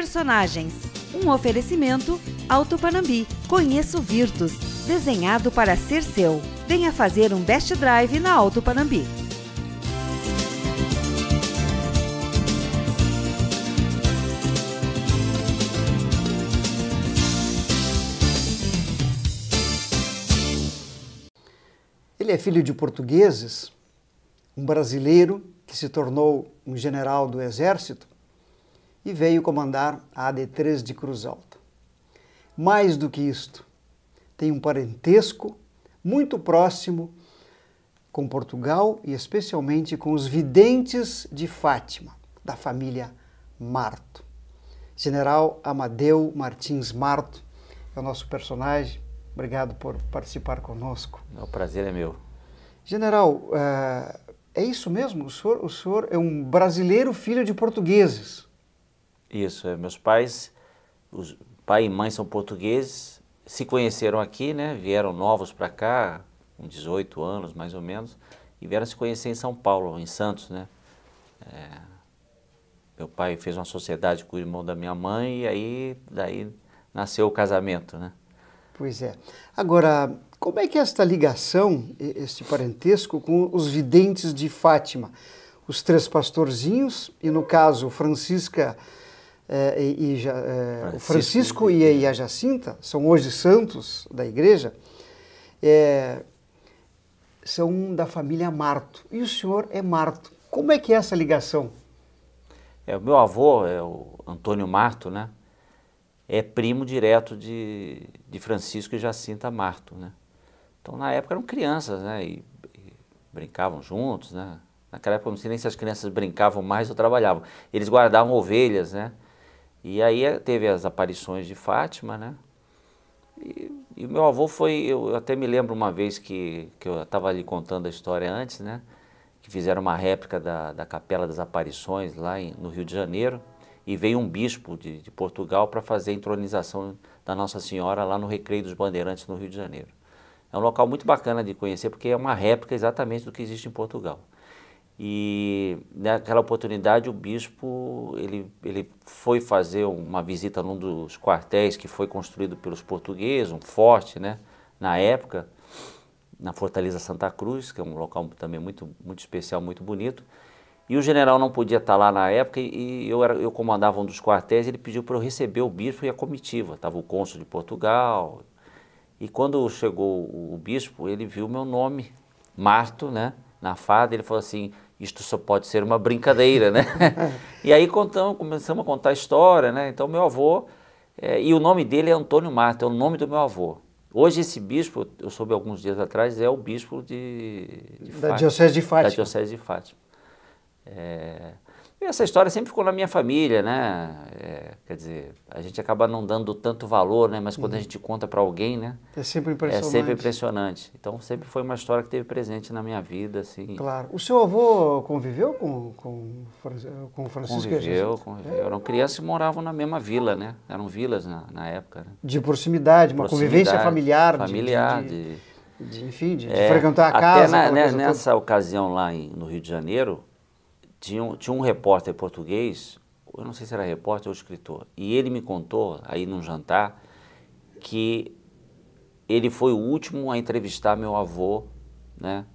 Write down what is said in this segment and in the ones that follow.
personagens. Um oferecimento Auto Panambi. Conheça o Virtus, desenhado para ser seu. Venha fazer um test drive na Auto Panambi. Ele é filho de portugueses, um brasileiro que se tornou um general do Exército e veio comandar a AD3 de Cruz Alta. Mais do que isto, tem um parentesco muito próximo com Portugal e especialmente com os videntes de Fátima, da família Marto. General Amadeu Martins Marto é o nosso personagem. Obrigado por participar conosco. O prazer é meu. General, é isso mesmo? O senhor é um brasileiro filho de portugueses. Isso, meus pais, pai e mãe são portugueses, se conheceram aqui, né? Vieram novos para cá, com 18 anos mais ou menos, e vieram se conhecer em São Paulo, em Santos, né? Meu pai fez uma sociedade com o irmão da minha mãe e aí daí nasceu o casamento, né? Pois é. Agora, como é que é esta ligação, este parentesco com os videntes de Fátima? Os três pastorzinhos, e no caso o Francisco e a Jacinta, são hoje santos da igreja, são da família Marto. E o senhor é Marto. Como é que é essa ligação? O meu avô é o Antônio Marto, né? É primo direto de Francisco e Jacinta Marto, né? Então, na época, eram crianças, né? E brincavam juntos, né? Naquela época, eu não sei nem se as crianças brincavam mais ou trabalhavam. Eles guardavam ovelhas, né? E aí teve as aparições de Fátima, né? E o meu avô eu até me lembro uma vez que eu estava ali contando a história antes, né? Que fizeram uma réplica da Capela das Aparições lá no Rio de Janeiro. E veio um bispo de Portugal para fazer a entronização da Nossa Senhora lá no Recreio dos Bandeirantes, no Rio de Janeiro. É um local muito bacana de conhecer, porque é uma réplica exatamente do que existe em Portugal. E naquela oportunidade o bispo ele foi fazer uma visita num dos quartéis que foi construído pelos portugueses, um forte, né, na época, na Fortaleza Santa Cruz, que é um local também muito especial, muito bonito. E o general não podia estar lá na época e eu comandava um dos quartéis, ele pediu para eu receber o bispo e a comitiva. Estava o cônsul de Portugal. E quando chegou o bispo, ele viu meu nome, Marto, né, na farda, ele falou assim, isto só pode ser uma brincadeira, né? E aí começamos a contar a história, né? Então meu avô, e o nome dele é Antônio Marto, é o nome do meu avô. Hoje esse bispo, eu soube alguns dias atrás, é o bispo da Diocese de Fátima. Da Diocese de Fátima. E essa história sempre ficou na minha família, né? Quer dizer, a gente acaba não dando tanto valor, né? Mas quando a gente conta para alguém, né? É sempre impressionante. É sempre impressionante. Então sempre foi uma história que teve presente na minha vida, assim. Claro. O seu avô conviveu com Francisco e Conviveu. Eram crianças que moravam na mesma vila, né? Eram vilas na época, né? De proximidade, uma convivência familiar. Enfim, de frequentar a casa. Até nessa ocasião lá no Rio de Janeiro, tinha um repórter português, eu não sei se era repórter ou escritor, e ele me contou, aí num jantar, que ele foi o último a entrevistar meu avô, né,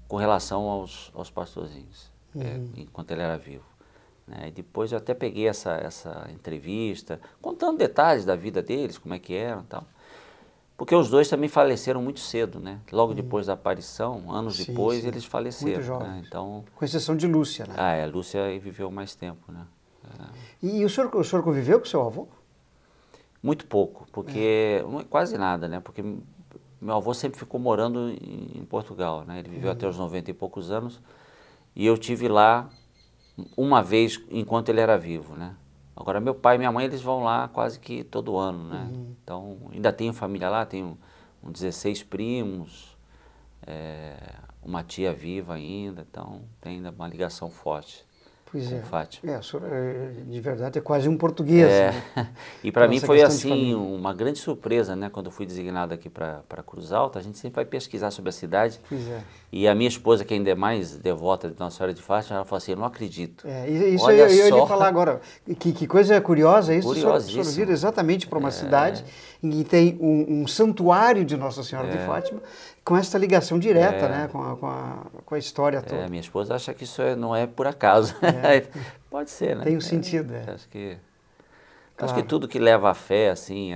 com relação aos pastorzinhos, enquanto ele era vivo. Né, e depois eu até peguei essa entrevista, contando detalhes da vida deles, como é que eram e tal. Porque os dois também faleceram muito cedo, né? Logo depois da aparição, anos depois, eles faleceram. Muito jovens. Né? Então, com exceção de Lúcia, né? Lúcia viveu mais tempo, né? E o senhor conviveu com o seu avô? Muito pouco, porque quase nada, né? Porque meu avô sempre ficou morando em Portugal, né? Ele viveu até os 90 e poucos anos e eu tive lá uma vez enquanto ele era vivo, né? Agora, meu pai e minha mãe, eles vão lá quase que todo ano, né? Então, ainda tenho família lá, tenho uns 16 primos, uma tia viva ainda, então tem ainda uma ligação forte. Pois com é. Fátima. O senhor, de verdade, é quase um português. Né? E para mim foi assim, família. uma grande surpresa, né? Quando eu fui designado aqui para Cruz Alta, a gente sempre vai pesquisar sobre a cidade. Pois é. E a minha esposa, que ainda é mais devota de Nossa Senhora de Fátima, ela falou assim, eu não acredito. Isso Olha eu só. ia falar agora. Que coisa curiosa isso. O senhor vir exatamente para uma cidade em que tem um santuário de Nossa Senhora de Fátima, com essa ligação direta, né? com a história toda. Minha esposa acha que isso não é por acaso. Pode ser, né? Tem um sentido. Acho que tudo que leva à fé, assim,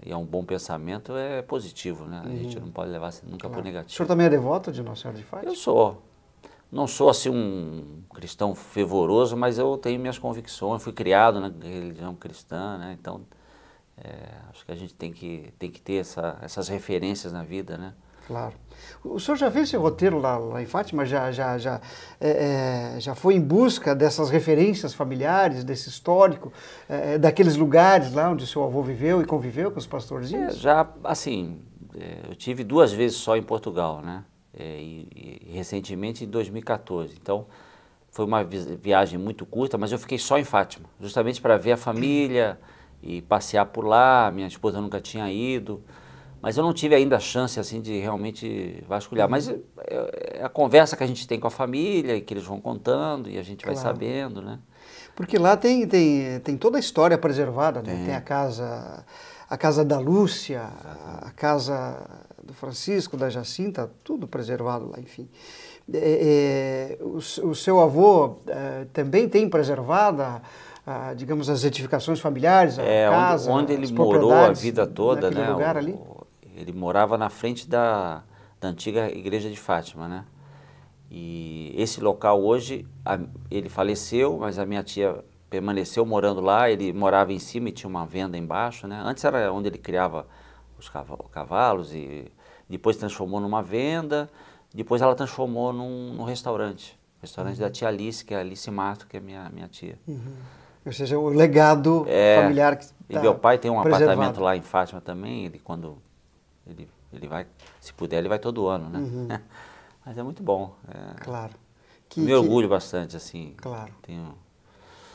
e a um bom pensamento é positivo, né? A gente não pode levar nunca por negativo. O senhor também é devoto de Nossa Senhora de Fátima? Eu sou. Não sou, assim, um cristão fervoroso, mas eu tenho minhas convicções. Fui criado na religião cristã, né? Então, acho que a gente tem que ter essas referências na vida, né? Claro. O senhor já fez esse roteiro lá em Fátima? Já foi em busca dessas referências familiares, desse histórico, daqueles lugares lá onde o seu avô viveu e conviveu com os pastorzinhos? Já, assim, eu tive 2 vezes só em Portugal, né? E recentemente em 2014. Então, foi uma viagem muito curta, mas eu fiquei só em Fátima, justamente para ver a família e passear por lá. Minha esposa nunca tinha ido. Mas eu não tive ainda a chance, assim, de realmente vasculhar. Mas é a conversa que a gente tem com a família, e que eles vão contando, e a gente vai sabendo, né? Porque lá tem toda a história preservada, né? Tem a casa da Lúcia, a casa do Francisco, da Jacinta, tudo preservado lá, enfim. O seu avô também tem preservada, digamos, as edificações familiares, a casa, onde ele morou a vida toda, né? Lugar ali. Ele morava na frente da antiga igreja de Fátima, né? E esse local hoje, ele faleceu, mas a minha tia permaneceu morando lá. Ele morava em cima e tinha uma venda embaixo, né? Antes era onde ele criava os cavalos e depois transformou numa venda. Depois ela transformou num restaurante. Restaurante da tia Alice, que é a Alice Marto, que é minha tia. Ou seja, o legado familiar que E meu pai tem um preservado. apartamento lá em Fátima também. Ele vai, se puder, ele vai todo ano, né? Mas é muito bom. Claro. Me orgulho bastante, assim. Claro. Tenho...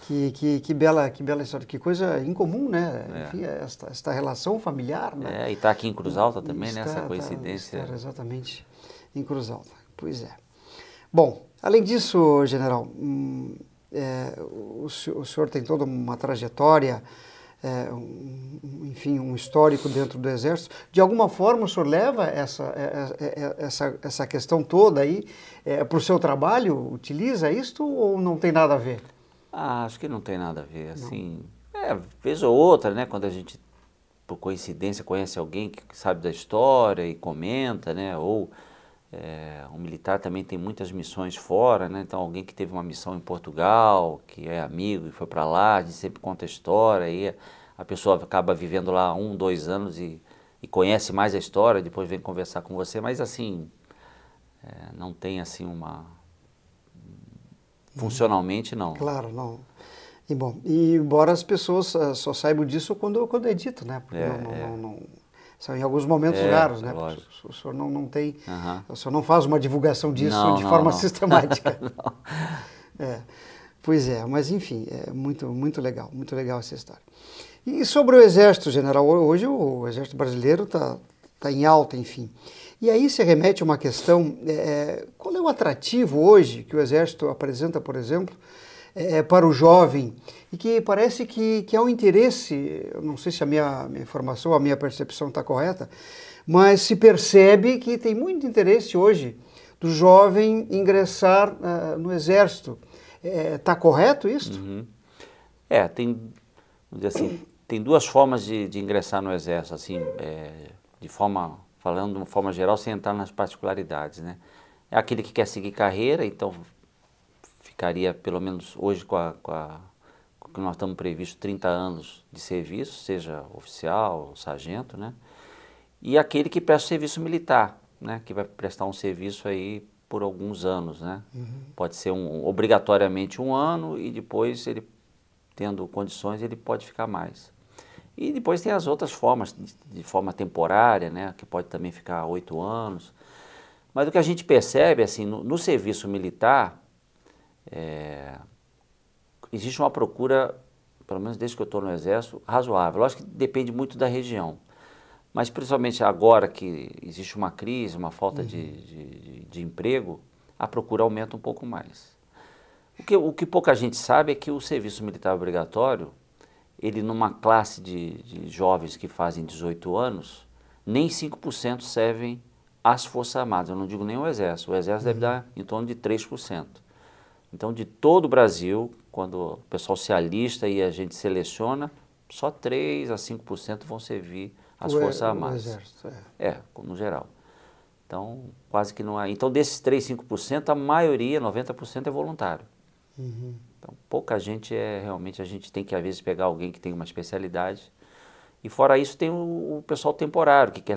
Que bela história, que coisa incomum, né? Enfim, esta relação familiar, né? E está aqui em Cruz Alta também, né? Essa coincidência. Estar exatamente em Cruz Alta, pois é. Bom, além disso, general, o senhor tem toda uma trajetória, enfim, um histórico dentro do Exército. De alguma forma o senhor leva essa questão toda aí para o seu trabalho? Utiliza isto ou não tem nada a ver? Acho que não tem nada a ver, assim, vez ou outra, né, quando a gente, por coincidência, conhece alguém que sabe da história e comenta, né, ou um militar também tem muitas missões fora, né, então alguém que teve uma missão em Portugal, que é amigo e foi para lá, a gente sempre conta a história, e a pessoa acaba vivendo lá 1, 2 anos e conhece mais a história, depois vem conversar com você, mas assim, não tem assim funcionalmente, não. Claro, não. E bom, embora as pessoas só saibam disso quando é dito, né? Porque não, são em alguns momentos raros, né? O senhor não tem, o senhor não faz uma divulgação disso de forma sistemática. Pois é, mas enfim, é muito legal essa história. E sobre o Exército, general, hoje o Exército Brasileiro está em alta, enfim. E aí se remete a uma questão, qual é o atrativo hoje que o Exército apresenta, por exemplo, para o jovem, e que parece que há um interesse, eu não sei se a minha informação, a minha percepção está correta, mas se percebe que tem muito interesse hoje do jovem ingressar no Exército. Está correto isso? Tem, vamos dizer assim, tem 2 formas de ingressar no Exército, assim, falando de uma forma geral, sem entrar nas particularidades, né? É aquele que quer seguir carreira, então ficaria, pelo menos hoje, com que nós estamos previsto 30 anos de serviço, seja oficial ou sargento, né? E aquele que presta serviço militar, né? Que vai prestar um serviço aí por alguns anos, né? Pode ser obrigatoriamente 1 ano e depois, ele tendo condições, ele pode ficar mais. E depois tem as outras formas, de forma temporária, né, que pode também ficar 8 anos. Mas o que a gente percebe, assim, no serviço militar, existe uma procura, pelo menos desde que eu estou no Exército, razoável. Lógico que depende muito da região. Mas principalmente agora que existe uma crise, uma falta de emprego, a procura aumenta um pouco mais. O que pouca gente sabe é que o serviço militar obrigatório, ele numa classe de jovens que fazem 18 anos, nem 5% servem às Forças Armadas. Eu não digo nem o Exército. O Exército deve dar em torno de 3%. Então, de todo o Brasil, quando o pessoal se alista e a gente seleciona, só 3 a 5% vão servir às Forças Armadas. O Exército, no geral. Então, quase que não há. Então, desses 3, 5%, a maioria, 90%, é voluntário. Então, pouca gente realmente, a gente tem que, às vezes, pegar alguém que tem uma especialidade. E fora isso, tem o pessoal temporário, que quer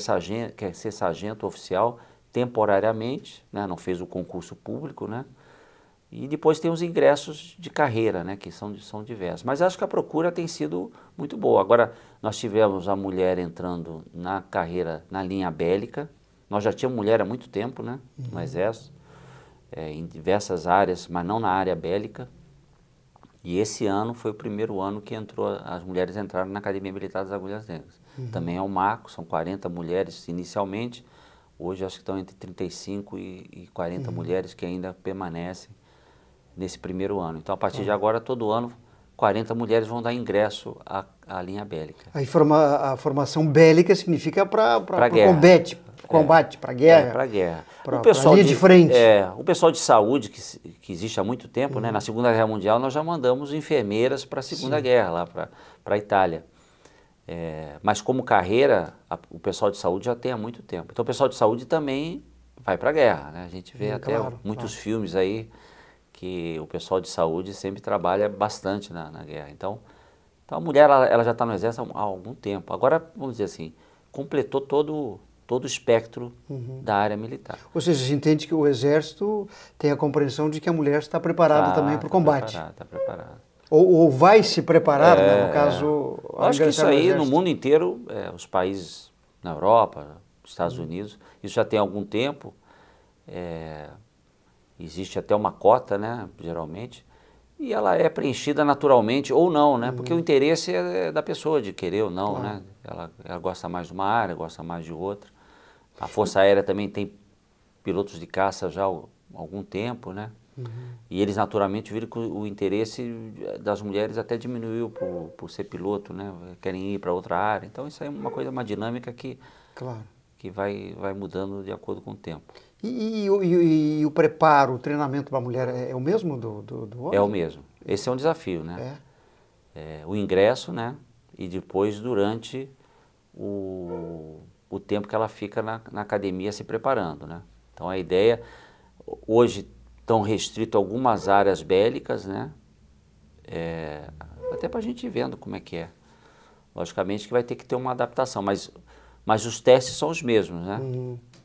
ser sargento oficial temporariamente, né? Não fez o concurso público, né? E depois tem os ingressos de carreira, né? Que são diversos. Mas acho que a procura tem sido muito boa. Agora, nós tivemos a mulher entrando na carreira, na linha bélica. Nós já tínhamos mulher há muito tempo, né? No Exército, em diversas áreas, mas não na área bélica. E esse ano foi o primeiro ano que as mulheres entraram na Academia Militar das Agulhas Negras. Também é um marco, são 40 mulheres inicialmente. Hoje acho que estão entre 35 e 40 mulheres que ainda permanecem nesse primeiro ano. Então, a partir de agora, todo ano, 40 mulheres vão dar ingresso à linha bélica. A formação bélica significa para combate, para guerra. Para guerra. Para linha de frente. O pessoal de saúde, que existe há muito tempo, né? Na Segunda Guerra Mundial, nós já mandamos enfermeiras para a Segunda Guerra, lá para a Itália. Mas como carreira, o pessoal de saúde já tem há muito tempo. Então, o pessoal de saúde também vai para a guerra, né? A gente vê até muitos filmes aí que o pessoal de saúde sempre trabalha bastante na guerra. Então a mulher ela já está no Exército há algum tempo. Agora, vamos dizer assim, completou todo o espectro da área militar. Ou seja, a gente entende que o Exército tem a compreensão de que a mulher está preparada também para o combate. Está preparada. Ou vai se preparar, né, no caso... Acho que isso aí, no mundo inteiro, os países na Europa, nos Estados Unidos, isso já tem algum tempo. Existe até uma cota, né, geralmente, e ela é preenchida naturalmente ou não, né, porque o interesse é da pessoa de querer ou não, né, ela gosta mais de uma área, gosta mais de outra. A Força Aérea também tem pilotos de caça já há algum tempo, né, e eles naturalmente viram que o interesse das mulheres até diminuiu por ser piloto, né, querem ir para outra área. Então isso aí é uma dinâmica que vai mudando de acordo com o tempo. E o preparo, o treinamento para a mulher é o mesmo do homem? É o mesmo. Esse é um desafio, né? O ingresso, né? E depois durante o tempo que ela fica na academia se preparando, né? Então a ideia, hoje estão restrito algumas áreas bélicas, né? Até para a gente ir vendo como é que é. Logicamente que vai ter que ter uma adaptação, mas os testes são os mesmos, né?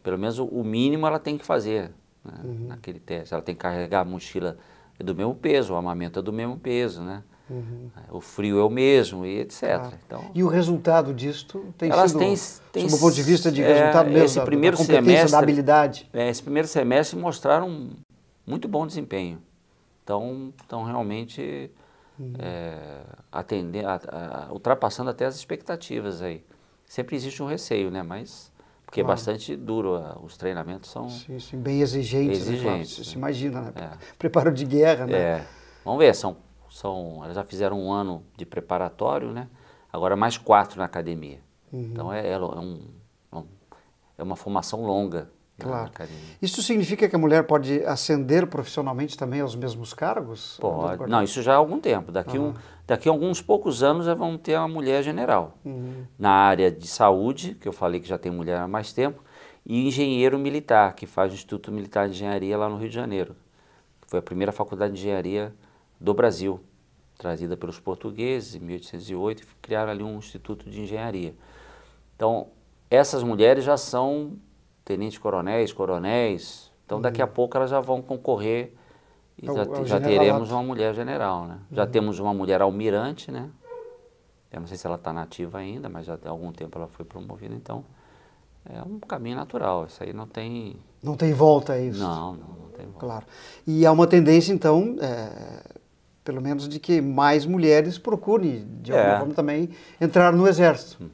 Pelo menos o mínimo ela tem que fazer, né? Naquele teste. Ela tem que carregar a mochila do mesmo peso, o armamento é do mesmo peso, né? O frio é o mesmo e etc. Então, e o resultado disso tem sido, sob o ponto de vista de resultado mesmo, da competência, da habilidade? Esse primeiro semestre mostraram muito bom desempenho. Então realmente ultrapassando até as expectativas aí. Sempre existe um receio, né? Mas porque é bastante duro, os treinamentos são... Sim, bem exigentes. Claro, se imagina, né? Preparo de guerra, né? Vamos ver, elas já fizeram um ano de preparatório, né? Agora mais 4 na academia. Então é uma formação longa. Claro. Na academia. Isso significa que a mulher pode ascender profissionalmente também aos mesmos cargos? Pode. Não, isso já há algum tempo. Daqui a alguns poucos anos já vão ter uma mulher general. Na área de saúde, que eu falei que já tem mulher há mais tempo, e engenheiro militar, que faz o Instituto Militar de Engenharia lá no Rio de Janeiro. Foi a primeira faculdade de engenharia do Brasil, trazida pelos portugueses em 1808, e criaram ali um instituto de engenharia. Então, essas mulheres já são tenentes-coronéis, coronéis, então daqui a pouco elas já vão concorrer e já teremos uma mulher general, né? Já temos uma mulher almirante, né? Eu não sei se ela está nativa ainda, mas já há algum tempo ela foi promovida, então é um caminho natural, isso aí não tem... Não tem volta a isso? Não tem volta. Claro. E há uma tendência, então, pelo menos de que mais mulheres procurem, de alguma forma, também entrar no Exército,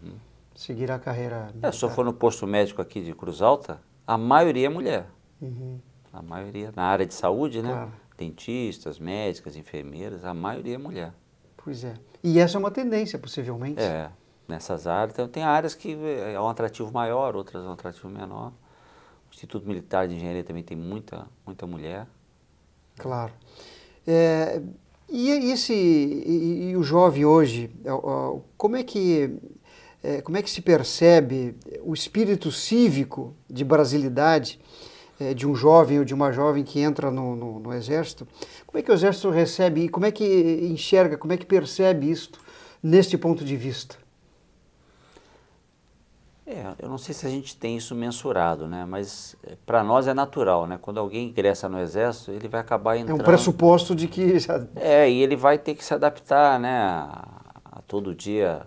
seguir a carreira militar. Se eu for no posto médico aqui de Cruz Alta, a maioria é mulher. A maioria, na área de saúde, né? Claro. Dentistas, médicas, enfermeiras, a maioria é mulher. Pois é. E essa é uma tendência, possivelmente. Nessas áreas. Então, tem áreas que é um atrativo maior, outras é um atrativo menor. O Instituto Militar de Engenharia também tem muita mulher. Claro. E o jovem hoje, como é que se percebe o espírito cívico de brasilidade de um jovem ou de uma jovem que entra no Exército? Como é que o Exército recebe e como é que enxerga, como é que percebe isto neste ponto de vista? Eu não sei se a gente tem isso mensurado, né? Mas para nós é natural, né? Quando alguém ingressa no Exército, ele vai acabar entrando... É um pressuposto de que... e ele vai ter que se adaptar, né? A todo dia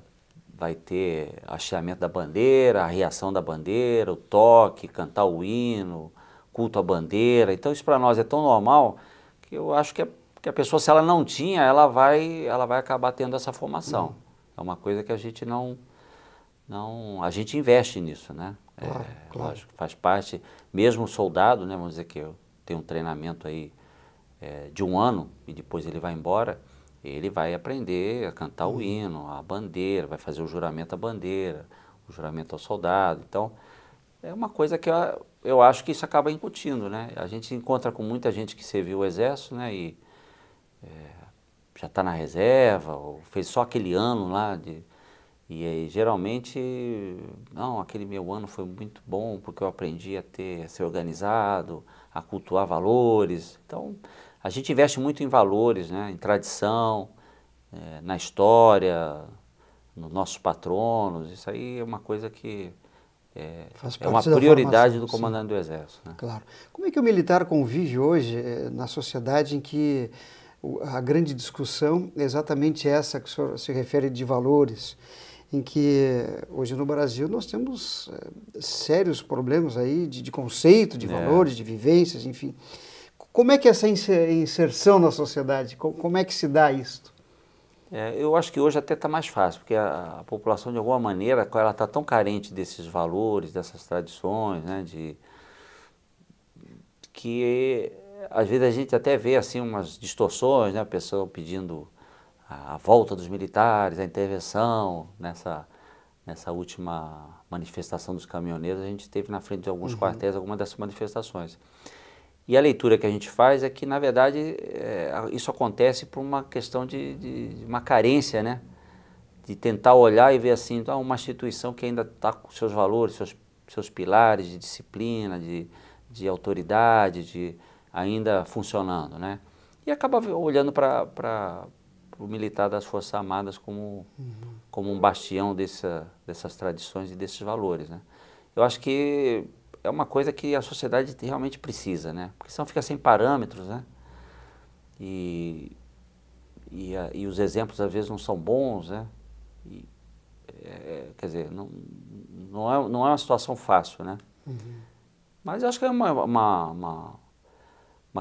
vai ter hasteamento da bandeira, a reação da bandeira, o toque, cantar o hino, culto à bandeira. Então isso para nós é tão normal que eu acho que a pessoa, se ela não tinha, ela vai acabar tendo essa formação. É uma coisa que a gente a gente investe nisso, né? Claro. Lógico, faz parte, mesmo o soldado, né? Vamos dizer que eu tenho um treinamento aí de 1 ano e depois ele vai embora, ele vai aprender a cantar o hino, a bandeira, vai fazer o juramento à bandeira, o juramento ao soldado. Então, é uma coisa que eu acho que isso acaba incutindo, né? A gente encontra com muita gente que serviu o Exército, né? E já está na reserva, ou fez só aquele ano lá e aí, geralmente, não, aquele meu ano foi muito bom porque eu aprendi a ser organizado, a cultuar valores. Então, a gente investe muito em valores, né, em tradição, na história, nos nossos patronos. Isso aí é uma coisa que é uma prioridade do comandante do Exército, né? Claro. Como é que o militar convive hoje na sociedade em que a grande discussão é exatamente essa que o senhor se refere de valores, em que hoje no Brasil nós temos sérios problemas aí de conceito, de valores, de vivências, enfim. Como é que é essa inserção na sociedade, como é que se dá isto? Eu acho que hoje até está mais fácil, porque a população de alguma maneira, ela está tão carente desses valores, dessas tradições, né, que às vezes a gente até vê assim umas distorções, né, a pessoa pedindo a volta dos militares, a intervenção. Nessa última manifestação dos caminhoneiros, a gente esteve na frente de alguns quartéis, algumas dessas manifestações. E a leitura que a gente faz é que, na verdade, isso acontece por uma questão de uma carência, né? De tentar olhar e ver assim, então, uma instituição que ainda está com seus valores, seus pilares de disciplina, de autoridade, ainda funcionando, né? E acaba olhando para o militar das Forças Armadas como um bastião dessas tradições e desses valores, né? Eu acho que é uma coisa que a sociedade realmente precisa, né? Porque senão fica sem parâmetros, né? E os exemplos às vezes não são bons, né? Quer dizer, não é uma situação fácil, né? Mas eu acho que é uma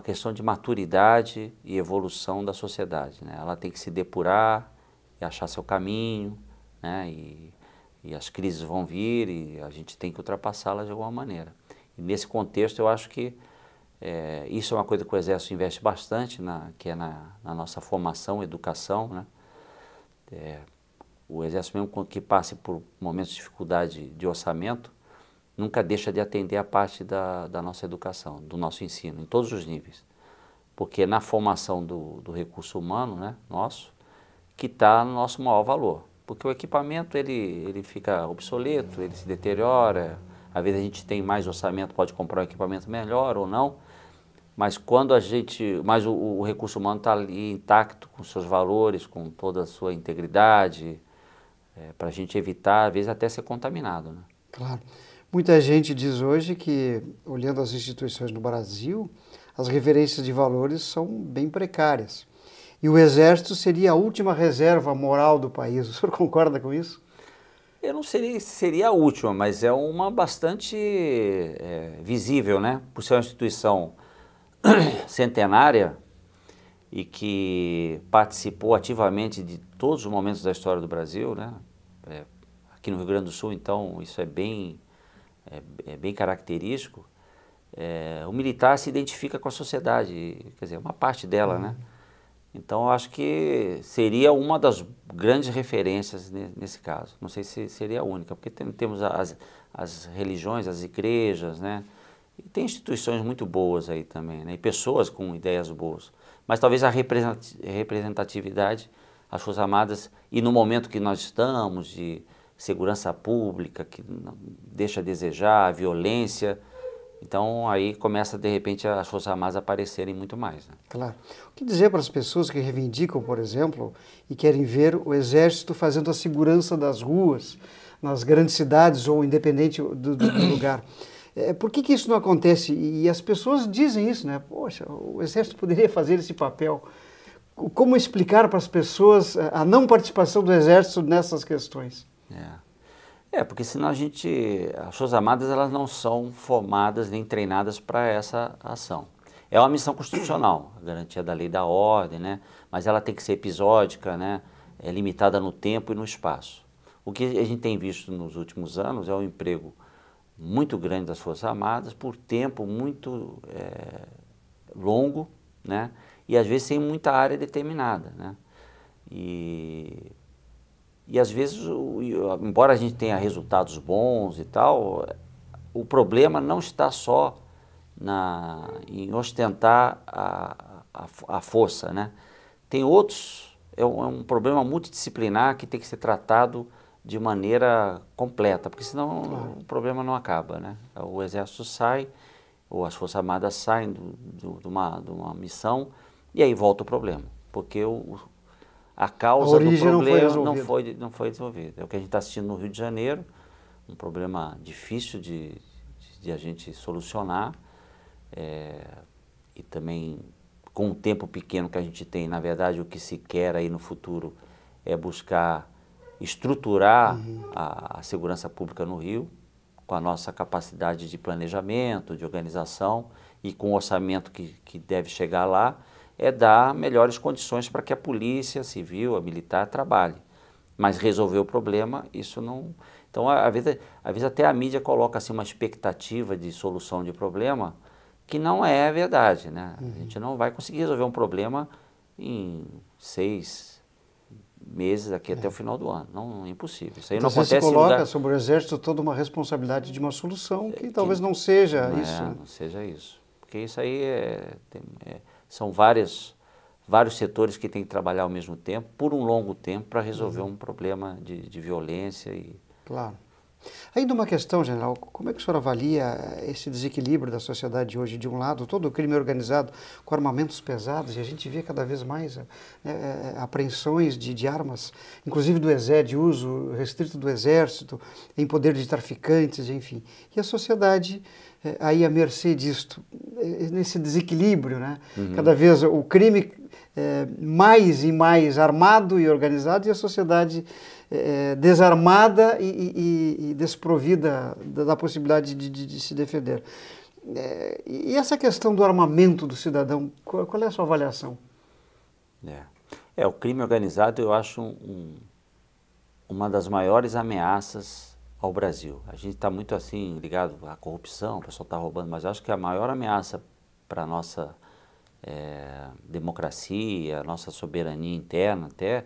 questão de maturidade e evolução da sociedade, né? Ela tem que se depurar e achar seu caminho, né? E as crises vão vir e a gente tem que ultrapassá-las de alguma maneira. E nesse contexto eu acho que isso é uma coisa que o Exército investe bastante, que é na nossa formação, educação, né? O Exército, mesmo que passe por momentos de dificuldade de orçamento, nunca deixa de atender a parte da nossa educação, do nosso ensino, em todos os níveis. Porque na formação do recurso humano, né, nosso, que está no nosso maior valor. Porque o equipamento, ele fica obsoleto, ele se deteriora, às vezes a gente tem mais orçamento, pode comprar um equipamento melhor ou não, mas quando o recurso humano está ali intacto, com seus valores, com toda a sua integridade, para a gente evitar, às vezes, até ser contaminado, né? Claro. Muita gente diz hoje que, olhando as instituições no Brasil, as referências de valores são bem precárias. E o Exército seria a última reserva moral do país. O senhor concorda com isso? Eu não seria a última, mas é uma bastante visível, né? Por ser uma instituição centenária, e que participou ativamente de todos os momentos da história do Brasil, né? Aqui no Rio Grande do Sul, então, isso é bem característico. O militar se identifica com a sociedade, quer dizer, uma parte dela, né? Então, eu acho que seria uma das grandes referências nesse caso. Não sei se seria a única, porque temos as religiões, as igrejas, né? E tem instituições muito boas aí também, né? E pessoas com ideias boas. Mas talvez a representatividade, as Forças Armadas, e no momento que nós estamos, de segurança pública, que deixa a desejar, a violência, então aí começa de repente as Forças Armadas a aparecerem muito mais, né? Claro. O que dizer para as pessoas que reivindicam, por exemplo, e querem ver o Exército fazendo a segurança das ruas, nas grandes cidades ou independente do lugar? Por que isso não acontece? E as pessoas dizem isso, né? Poxa, o Exército poderia fazer esse papel. Como explicar para as pessoas a não participação do Exército nessas questões? Porque senão as Forças Armadas, elas não são formadas nem treinadas para essa ação. É uma missão constitucional, a garantia da lei e da ordem, né? Mas ela tem que ser episódica, né? É limitada no tempo e no espaço. O que a gente tem visto nos últimos anos é um emprego muito grande das Forças Armadas por tempo muito longo, né? E às vezes sem muita área determinada, né? E às vezes, embora a gente tenha resultados bons e tal, o problema não está só em ostentar a força, né? Tem outros, é um problema multidisciplinar que tem que ser tratado de maneira completa, porque senão o problema não acaba, né? O Exército sai, ou as Forças Armadas saem de uma missão, e aí volta o problema, porque a causa do problema não foi resolvida. É o que a gente está assistindo no Rio de Janeiro, um problema difícil de a gente solucionar, e também com o tempo pequeno que a gente tem, na verdade, o que se quer aí no futuro é buscar estruturar a segurança pública no Rio, com a nossa capacidade de planejamento, de organização e com o orçamento que deve chegar lá, é dar melhores condições para que a polícia civil, a militar, trabalhe. Mas resolver o problema, isso não... Então, às vezes até a mídia coloca assim, uma expectativa de solução de problema que não é verdade, né? A gente não vai conseguir resolver um problema em 6 meses aqui até o final do ano. Não, é impossível. Isso aí então, não acontece você coloca sobre o Exército toda uma responsabilidade de uma solução que talvez não seja isso. Não seja isso. Porque isso aí são vários setores que têm que trabalhar ao mesmo tempo, por um longo tempo, para resolver um problema de violência. Claro. Ainda uma questão, general, como é que o senhor avalia esse desequilíbrio da sociedade hoje? De um lado, todo o crime organizado com armamentos pesados, e a gente vê cada vez mais apreensões de armas, inclusive do Exército, de uso restrito do Exército, em poder de traficantes, enfim. E a sociedade aí à mercê disto, nesse desequilíbrio, né? Cada vez o crime mais e mais armado e organizado, e a sociedade desarmada e desprovida da possibilidade de se defender. E essa questão do armamento do cidadão, qual é a sua avaliação? O crime organizado, eu acho uma das maiores ameaças ao Brasil. A gente está muito assim ligado à corrupção, o pessoal está roubando, mas eu acho que a maior ameaça para a nossa democracia, a nossa soberania interna até,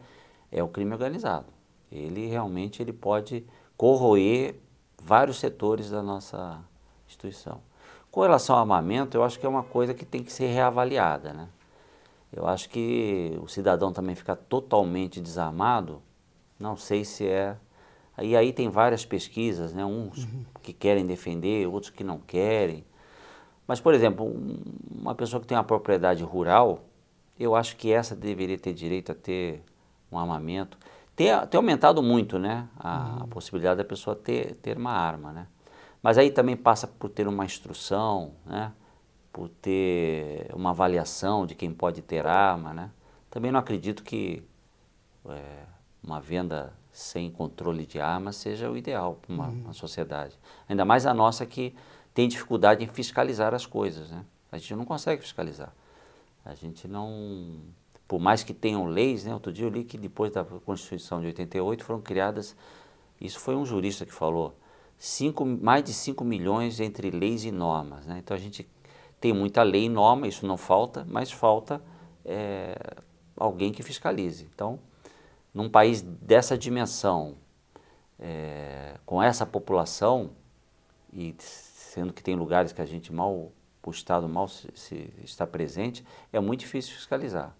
é o crime organizado. Ele realmente pode corroer vários setores da nossa instituição. Com relação ao armamento, eu acho que é uma coisa que tem que ser reavaliada, né? Eu acho que o cidadão também ficar totalmente desarmado, não sei se é... E aí tem várias pesquisas, né? Uns que querem defender, outros que não querem. Mas, por exemplo, uma pessoa que tem uma propriedade rural, eu acho que essa deveria ter direito a ter um armamento. Tem aumentado muito, né, a possibilidade da pessoa ter uma arma, né? Mas aí também passa por ter uma instrução, né, por ter uma avaliação de quem pode ter arma, né? Também não acredito que uma venda sem controle de armas seja o ideal para uma sociedade. Ainda mais a nossa que tem dificuldade em fiscalizar as coisas, né? A gente não consegue fiscalizar. A gente não... Por mais que tenham leis, né? Outro dia eu li que depois da Constituição de 88 foram criadas, isso foi um jurista que falou, mais de 5 milhões entre leis e normas, né? Então a gente tem muita lei e norma, isso não falta, mas falta alguém que fiscalize. Então, num país dessa dimensão, com essa população, e sendo que tem lugares que a gente o Estado mal se está presente, é muito difícil fiscalizar.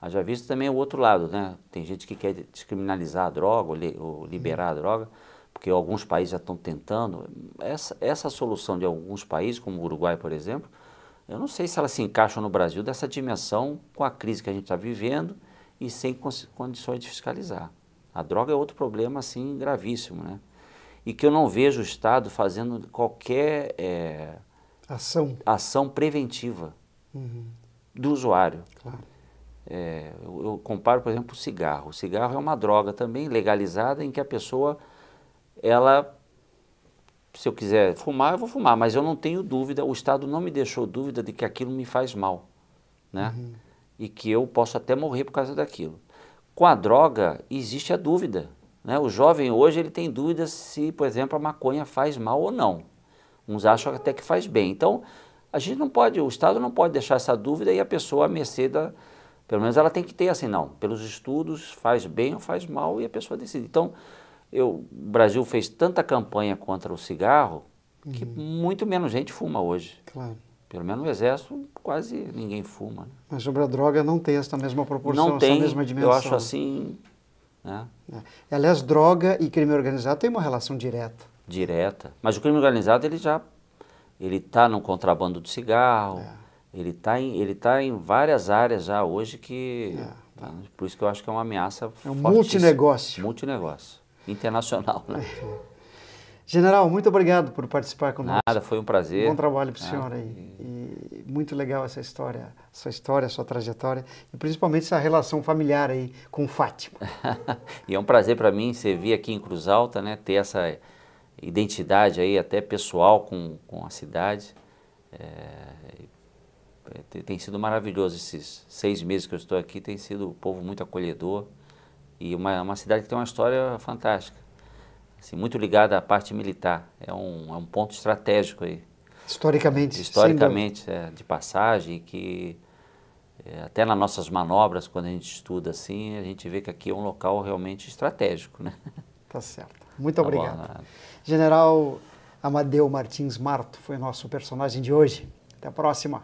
Haja visto também o outro lado, né? Tem gente que quer descriminalizar a droga ou liberar a droga, porque alguns países já estão tentando. Essa solução de alguns países, como o Uruguai, por exemplo, eu não sei se ela se encaixa no Brasil dessa dimensão com a crise que a gente está vivendo e sem condições de fiscalizar. A droga é outro problema, assim, gravíssimo, né? E que eu não vejo o Estado fazendo qualquer ação preventiva do usuário. Claro. Eu comparo, por exemplo, o cigarro. O cigarro é uma droga também legalizada em que a pessoa, se eu quiser fumar, eu vou fumar, mas eu não tenho dúvida, o Estado não me deixou dúvida de que aquilo me faz mal, né? E que eu posso até morrer por causa daquilo. Com a droga, existe a dúvida, né? O jovem hoje ele tem dúvida se, por exemplo, a maconha faz mal ou não. Uns acham até que faz bem. Então, a gente não pode, o Estado não pode deixar essa dúvida e a pessoa à mercê da... Pelo menos ela tem que ter assim, não, pelos estudos faz bem ou faz mal e a pessoa decide. Então, o Brasil fez tanta campanha contra o cigarro que muito menos gente fuma hoje. Claro. Pelo menos no Exército quase ninguém fuma. Né? Mas sobre a droga não tem essa mesma proporção, não tem, essa mesma dimensão. Eu acho assim... Né? Aliás, droga e crime organizado têm uma relação direta. Direta. Mas o crime organizado ele está no contrabando do cigarro, ele está em várias áreas já hoje que... Por isso que eu acho que é uma ameaça fortíssima. É um multinegócio. Multinegócio. Internacional, né? General, muito obrigado por participar conosco. Nada, foi um prazer. Bom trabalho para o senhor aí. E muito legal essa história, sua trajetória e principalmente essa relação familiar aí com Fátima. E é um prazer para mim servir aqui em Cruz Alta, né? Ter essa identidade aí até pessoal com a cidade. Tem sido maravilhoso esses 6 meses que eu estou aqui, tem sido um povo muito acolhedor e uma cidade que tem uma história fantástica, assim, muito ligada à parte militar, é um ponto estratégico aí. Historicamente, de passagem, que até nas nossas manobras, quando a gente estuda assim, a gente vê que aqui é um local realmente estratégico, né? Tá certo. Muito obrigado. Bom, General Amadeu Martins Marto foi o nosso personagem de hoje. Até a próxima.